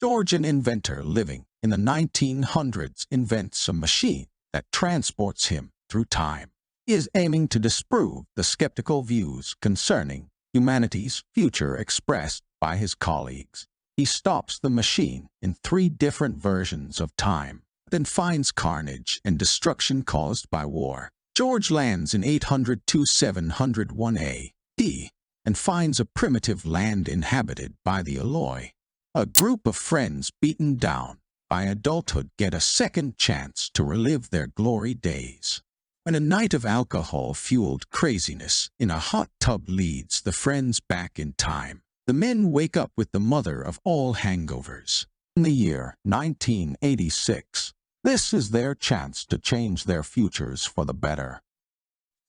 George, an inventor living in the 1900s, invents a machine that transports him through time. He is aiming to disprove the skeptical views concerning humanity's future expressed by his colleagues. He stops the machine in 3 different versions of time, then finds carnage and destruction caused by war. George lands in 802 701 A.D. and finds a primitive land inhabited by the Eloi. A group of friends beaten down by adulthood get a second chance to relive their glory days. When a night of alcohol-fueled craziness in a hot tub leads the friends back in time, the men wake up with the mother of all hangovers. In the year 1986, this is their chance to change their futures for the better.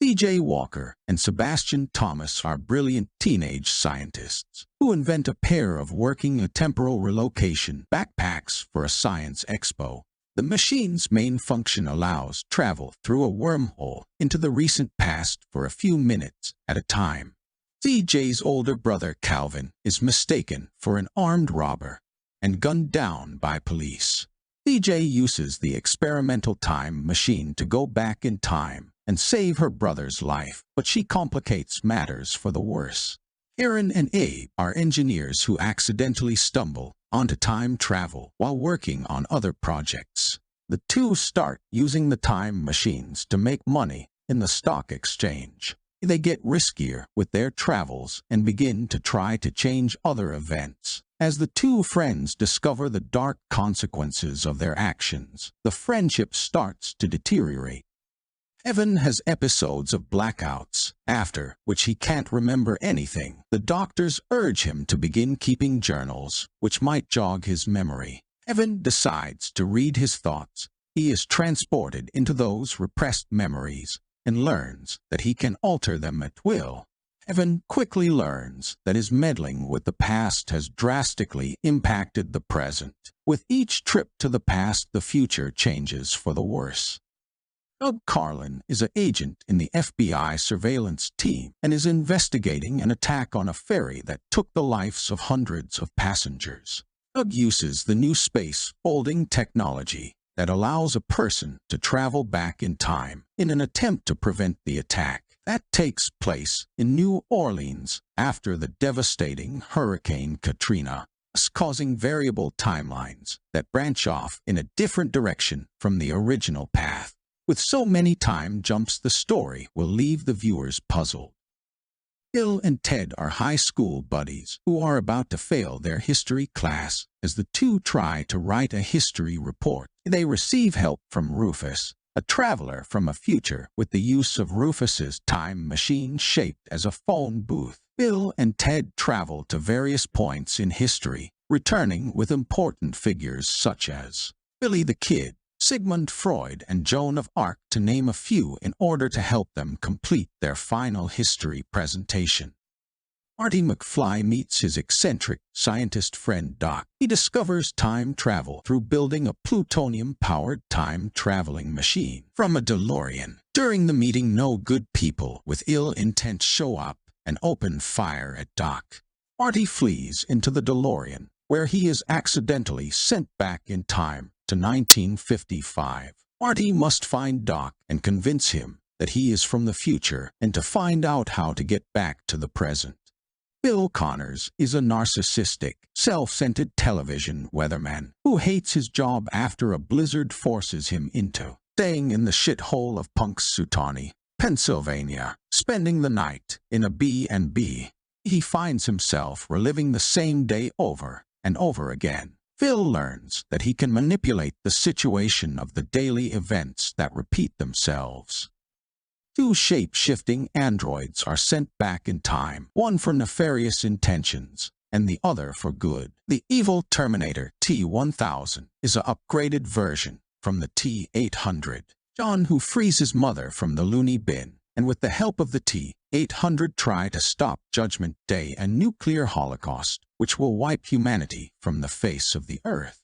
C.J. Walker and Sebastian Thomas are brilliant teenage scientists who invent a pair of working temporal relocation backpacks for a science expo. The machine's main function allows travel through a wormhole into the recent past for a few minutes at a time. C.J.'s older brother Calvin is mistaken for an armed robber and gunned down by police. C.J. uses the experimental time machine to go back in time and save her brother's life, but she complicates matters for the worse. Aaron and Abe are engineers who accidentally stumble onto time travel while working on other projects. The two start using the time machines to make money in the stock exchange. They get riskier with their travels and begin to try to change other events. As the two friends discover the dark consequences of their actions, the friendship starts to deteriorate. Evan has episodes of blackouts, after which he can't remember anything. The doctors urge him to begin keeping journals, which might jog his memory. Evan decides to read his thoughts. He is transported into those repressed memories and learns that he can alter them at will. Evan quickly learns that his meddling with the past has drastically impacted the present. With each trip to the past, the future changes for the worse. Doug Carlin is an agent in the FBI surveillance team and is investigating an attack on a ferry that took the lives of hundreds of passengers. Doug uses the new space-folding technology that allows a person to travel back in time in an attempt to prevent the attack. That takes place in New Orleans after the devastating Hurricane Katrina, causing variable timelines that branch off in a different direction from the original path. With so many time jumps, the story will leave the viewers puzzled. Bill and Ted are high school buddies who are about to fail their history class as the two try to write a history report. They receive help from Rufus, a traveler from a future, with the use of Rufus's time machine shaped as a phone booth. Bill and Ted travel to various points in history, returning with important figures such as Billy the Kid, Sigmund Freud, and Joan of Arc, to name a few, in order to help them complete their final history presentation. Marty McFly meets his eccentric scientist friend Doc. He discovers time travel through building a plutonium-powered time-traveling machine from a DeLorean. During the meeting, no good people with ill intent show up and open fire at Doc. Marty flees into the DeLorean, where he is accidentally sent back in time to 1955. Marty must find Doc and convince him that he is from the future and to find out how to get back to the present. Bill Connors is a narcissistic, self-centered television weatherman who hates his job after a blizzard forces him into staying in the shithole of Punxsutawney, Pennsylvania, spending the night in a B&B. He finds himself reliving the same day over and over again. Phil learns that he can manipulate the situation of the daily events that repeat themselves. Two shape-shifting androids are sent back in time, one for nefarious intentions and the other for good. The evil Terminator T-1000 is an upgraded version from the T-800. John, who frees his mother from the loony bin, and with the help of the T-800 try to stop Judgment Day, a nuclear holocaust which will wipe humanity from the face of the earth.